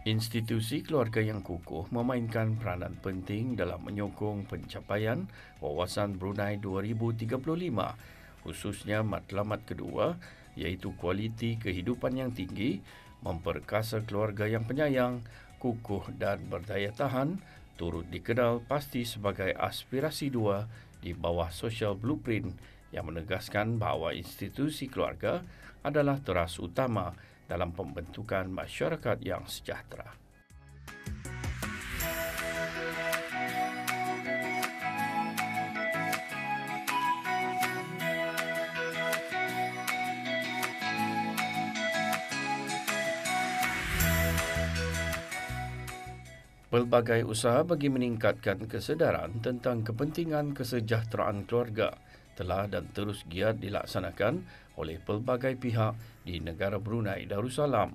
Institusi keluarga yang kukuh memainkan peranan penting dalam menyokong pencapaian Wawasan Brunei 2035, khususnya matlamat kedua iaitu kualiti kehidupan yang tinggi, memperkasa keluarga yang penyayang, kukuh dan berdaya tahan, turut dikenal pasti sebagai aspirasi dua di bawah Social Blueprint yang menegaskan bahawa institusi keluarga adalah teras utama dalam pembentukan masyarakat yang sejahtera. Pelbagai usaha bagi meningkatkan kesedaran tentang kepentingan kesejahteraan keluarga telah dan terus giat dilaksanakan oleh pelbagai pihak di negara Brunei Darussalam.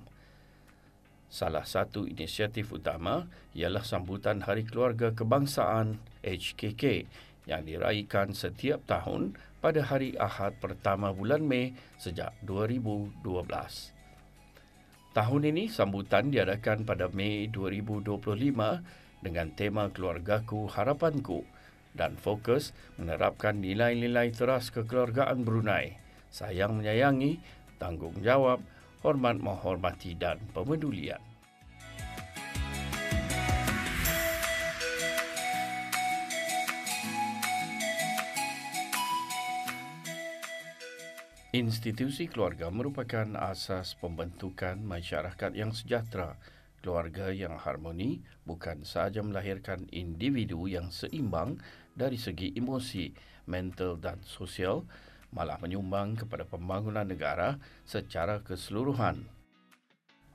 Salah satu inisiatif utama ialah sambutan Hari Keluarga Kebangsaan HKK yang diraihkan setiap tahun pada hari Ahad pertama bulan Mei sejak 2012. Tahun ini sambutan diadakan pada Mei 2025 dengan tema Keluargaku Harapanku dan fokus menerapkan nilai-nilai teras kekeluargaan Brunei, sayang menyayangi, tanggungjawab, hormat menghormati dan pemedulian. Institusi keluarga merupakan asas pembentukan masyarakat yang sejahtera. Keluarga yang harmoni bukan sahaja melahirkan individu yang seimbang dari segi emosi, mental dan sosial, malah menyumbang kepada pembangunan negara secara keseluruhan.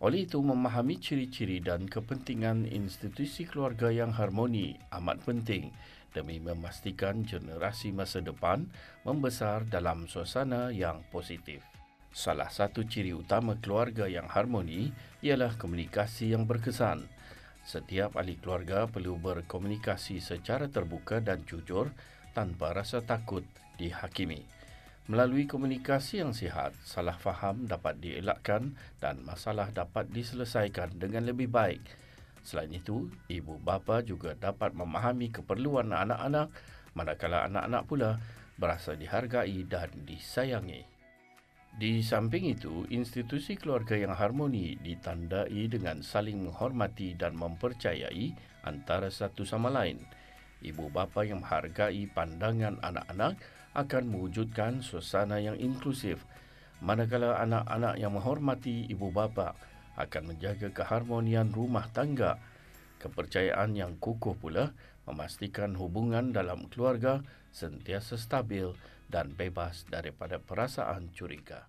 Oleh itu, memahami ciri-ciri dan kepentingan institusi keluarga yang harmoni amat penting demi memastikan generasi masa depan membesar dalam suasana yang positif. Salah satu ciri utama keluarga yang harmoni ialah komunikasi yang berkesan. Setiap ahli keluarga perlu berkomunikasi secara terbuka dan jujur tanpa rasa takut dihakimi. Melalui komunikasi yang sihat, salah faham dapat dielakkan dan masalah dapat diselesaikan dengan lebih baik. Selain itu, ibu bapa juga dapat memahami keperluan anak-anak, manakala anak-anak pula berasa dihargai dan disayangi. Di samping itu, institusi keluarga yang harmoni ditandai dengan saling menghormati dan mempercayai antara satu sama lain. Ibu bapa yang menghargai pandangan anak-anak akan mewujudkan suasana yang inklusif, manakala anak-anak yang menghormati ibu bapa akan menjaga keharmonian rumah tangga. Kepercayaan yang kukuh pula memastikan hubungan dalam keluarga sentiasa stabil dan bebas daripada perasaan curiga.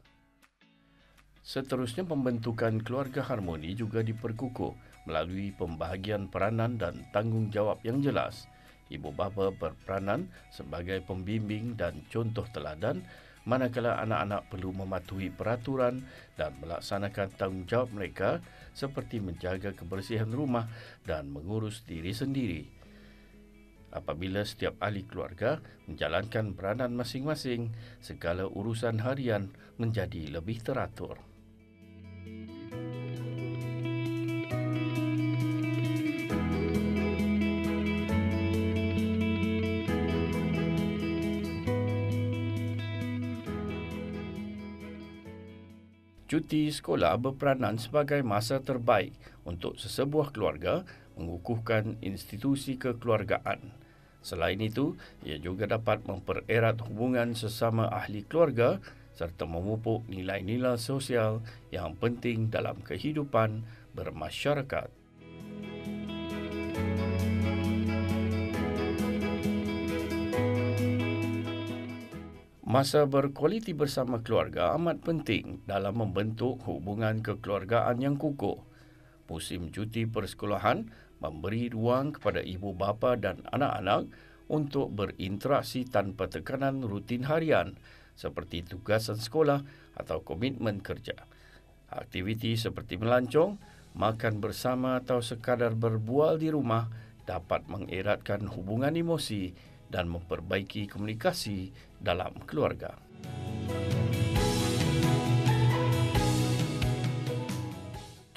Seterusnya, pembentukan keluarga harmoni juga diperkukuh melalui pembahagian peranan dan tanggungjawab yang jelas. Ibu bapa berperanan sebagai pembimbing dan contoh teladan, manakala anak-anak perlu mematuhi peraturan dan melaksanakan tanggungjawab mereka seperti menjaga kebersihan rumah dan mengurus diri sendiri. Apabila setiap ahli keluarga menjalankan peranan masing-masing, segala urusan harian menjadi lebih teratur. Cuti sekolah berperanan sebagai masa terbaik untuk sesebuah keluarga mengukuhkan institusi kekeluargaan. Selain itu, ia juga dapat mempererat hubungan sesama ahli keluarga serta memupuk nilai-nilai sosial yang penting dalam kehidupan bermasyarakat. Masa berkualiti bersama keluarga amat penting dalam membentuk hubungan kekeluargaan yang kukuh. Musim cuti persekolahan memberi ruang kepada ibu bapa dan anak-anak untuk berinteraksi tanpa tekanan rutin harian seperti tugasan sekolah atau komitmen kerja. Aktiviti seperti melancong, makan bersama atau sekadar berbual di rumah dapat mengeratkan hubungan emosi dan memperbaiki komunikasi dalam keluarga.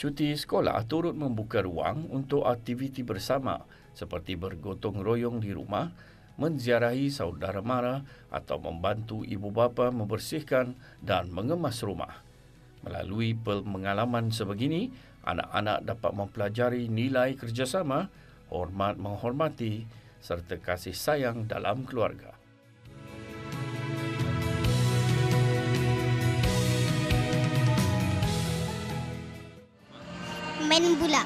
Cuti sekolah turut membuka ruang untuk aktiviti bersama seperti bergotong royong di rumah, menziarahi saudara mara atau membantu ibu bapa membersihkan dan mengemas rumah. Melalui pengalaman sebegini, anak-anak dapat mempelajari nilai kerjasama, hormat menghormati serta kasih sayang dalam keluarga. Main bola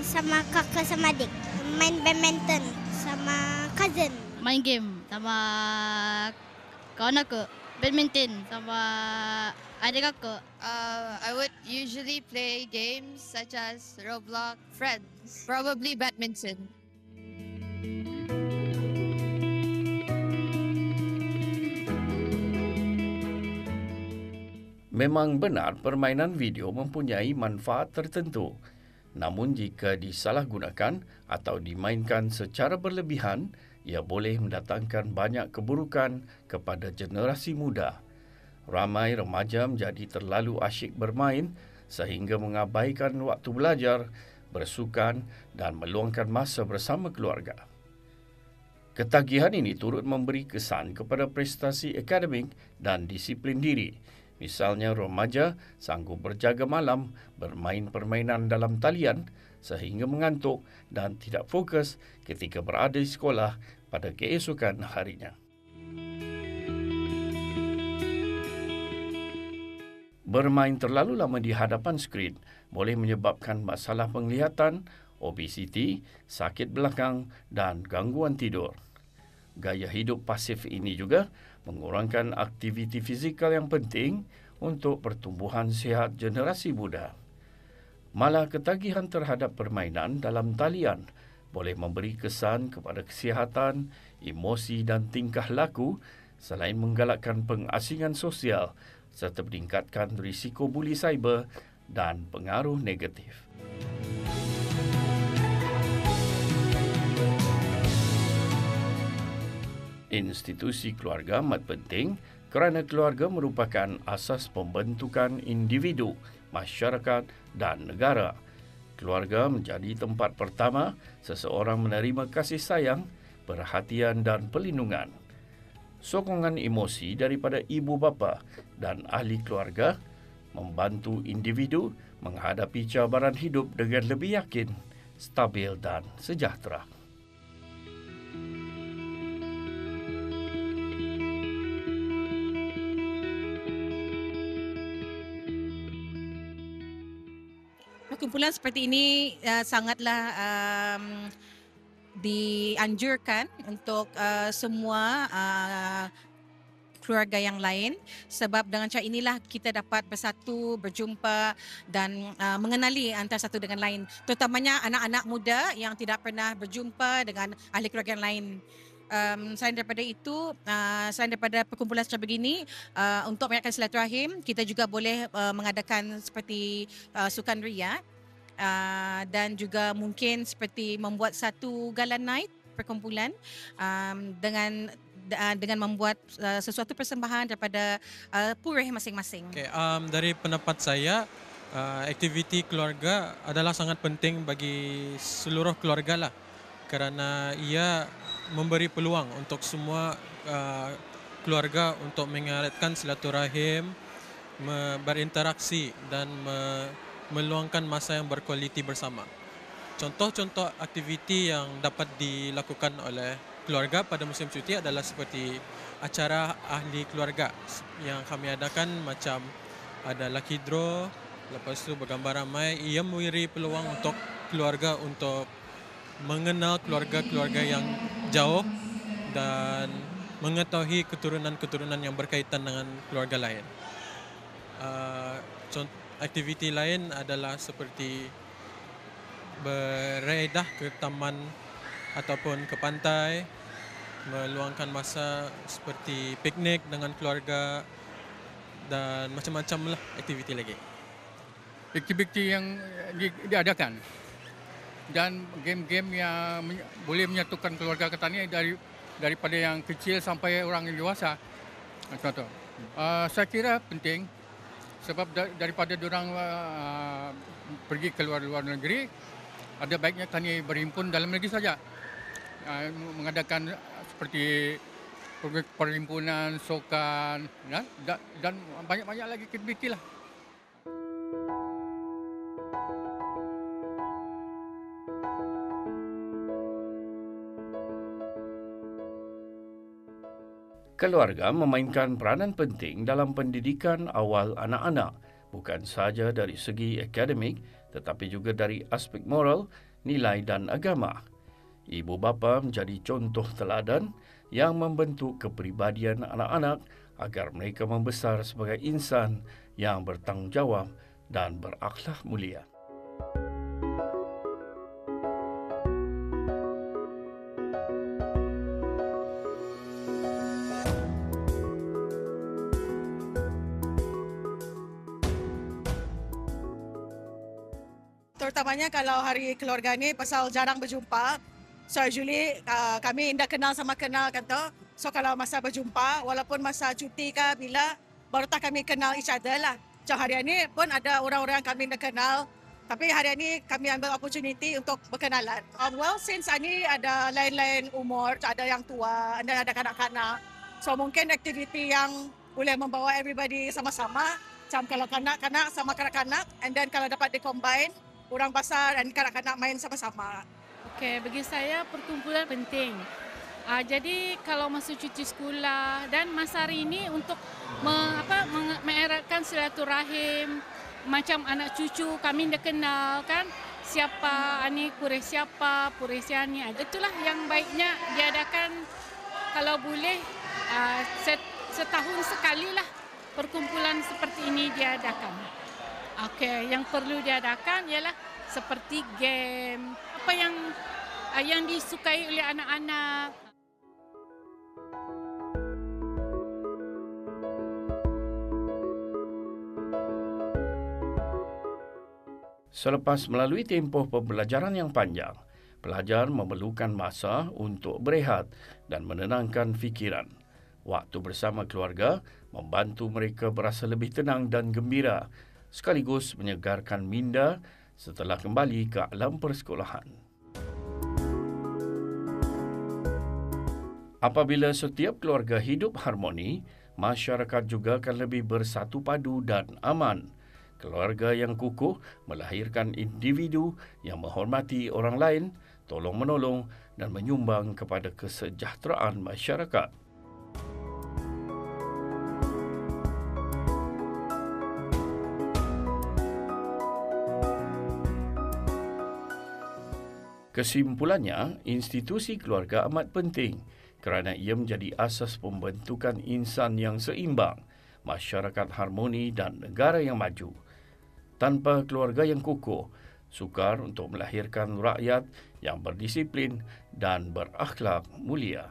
sama kakak sama adik. Main badminton sama cousin. Main game sama kawan aku. Badminton sama adik aku. I would usually play games such as Roblox, Friends, probably badminton. Memang benar permainan video mempunyai manfaat tertentu. Namun jika disalahgunakan atau dimainkan secara berlebihan, ia boleh mendatangkan banyak keburukan kepada generasi muda. Ramai remaja menjadi terlalu asyik bermain sehingga mengabaikan waktu belajar, bersukan dan meluangkan masa bersama keluarga. Ketagihan ini turut memberi kesan kepada prestasi akademik dan disiplin diri. Misalnya, remaja sanggup berjaga malam, bermain permainan dalam talian sehingga mengantuk dan tidak fokus ketika berada di sekolah pada keesokan harinya. Bermain terlalu lama di hadapan skrin boleh menyebabkan masalah penglihatan, obesiti, sakit belakang dan gangguan tidur. Gaya hidup pasif ini juga mengurangkan aktiviti fizikal yang penting untuk pertumbuhan sihat generasi muda. Malah ketagihan terhadap permainan dalam talian boleh memberi kesan kepada kesihatan, emosi dan tingkah laku selain menggalakkan pengasingan sosial serta meningkatkan risiko buli cyber dan pengaruh negatif. Institusi keluarga amat penting kerana keluarga merupakan asas pembentukan individu, masyarakat dan negara. Keluarga menjadi tempat pertama seseorang menerima kasih sayang, perhatian dan perlindungan. Sokongan emosi daripada ibu bapa dan ahli keluarga membantu individu menghadapi cabaran hidup dengan lebih yakin, stabil dan sejahtera. Kumpulan seperti ini sangatlah dianjurkan untuk semua keluarga yang lain, sebab dengan cara inilah kita dapat bersatu, berjumpa dan mengenali antara satu dengan lain, terutamanya anak-anak muda yang tidak pernah berjumpa dengan ahli keluarga yang lain. Selain daripada itu, selain daripada perkumpulan seperti begini, untuk merayakan silaturahim, kita juga boleh mengadakan seperti sukan ria, dan juga mungkin seperti membuat satu gala night perkumpulan dengan membuat sesuatu persembahan daripada purih masing-masing. Okay, dari pendapat saya, aktiviti keluarga adalah sangat penting bagi seluruh keluarga lah, kerana ia memberi peluang untuk semua keluarga untuk mengeratkan silaturahim, berinteraksi dan meluangkan masa yang berkualiti bersama. Contoh-contoh aktiviti yang dapat dilakukan oleh keluarga pada musim cuti adalah seperti acara ahli keluarga yang kami adakan, macam ada lucky draw, lepas tu bergambar ramai. Ia memberi peluang untuk keluarga untuk mengenal keluarga-keluarga yang jauh dan mengetahui keturunan-keturunan yang berkaitan dengan keluarga lain. Aktiviti lain adalah seperti beredah ke taman ataupun ke pantai, meluangkan masa seperti piknik dengan keluarga dan macam-macam lah aktiviti lagi. Aktiviti yang diadakan dan game-game yang boleh menyatukan keluarga kita ni daripada yang kecil sampai orang yang dewasa. Contoh, saya kira penting Sebab daripada diorang pergi ke luar negeri, ada baiknya kami berhimpun dalam negeri saja. Mengadakan seperti perhimpunan, sokan, ya, dan banyak-banyak lagi aktiviti lah. Keluarga memainkan peranan penting dalam pendidikan awal anak-anak, bukan sahaja dari segi akademik tetapi juga dari aspek moral, nilai dan agama. Ibu bapa menjadi contoh teladan yang membentuk kepribadian anak-anak agar mereka membesar sebagai insan yang bertanggungjawab dan berakhlak mulia. Terutamanya kalau hari keluarga ni pasal jarang berjumpa. So usually kami dah kenal sama kenal kan tu. So kalau masa berjumpa, walaupun masa cuti ke bila, baru tak kami kenal each other lah. Macam hari ni pun ada orang-orang yang kami dah kenal. Tapi hari ni kami ambil opportunity untuk berkenalan. Well, since ni ada lain-lain umur, ada yang tua, ada kanak-kanak. So mungkin aktiviti yang boleh membawa everybody sama-sama. Macam kalau kanak-kanak sama kanak-kanak, and then kalau dapat di-combine, orang besar dan kanak-kanak main sama-sama. Okey, bagi saya perkumpulan penting. Jadi kalau masuk cuti sekolah dan masa hari ini untuk mengeratkan silaturahim, macam anak cucu kami dah kenal kan, siapa ni Quraisy siapa, Quraisy ni. Itulah yang baiknya diadakan kalau boleh setahun sekali lah perkumpulan seperti ini diadakan. Okey, yang perlu diadakan ialah seperti game, apa yang disukai oleh anak-anak. Selepas melalui tempoh pembelajaran yang panjang, pelajar memerlukan masa untuk berehat dan menenangkan fikiran. Waktu bersama keluarga membantu mereka berasa lebih tenang dan gembira, sekaligus menyegarkan minda setelah kembali ke alam persekolahan. Apabila setiap keluarga hidup harmoni, masyarakat juga akan lebih bersatu padu dan aman. Keluarga yang kukuh melahirkan individu yang menghormati orang lain, tolong-menolong dan menyumbang kepada kesejahteraan masyarakat. Kesimpulannya, institusi keluarga amat penting kerana ia menjadi asas pembentukan insan yang seimbang, masyarakat harmoni dan negara yang maju. Tanpa keluarga yang kukuh, sukar untuk melahirkan rakyat yang berdisiplin dan berakhlak mulia.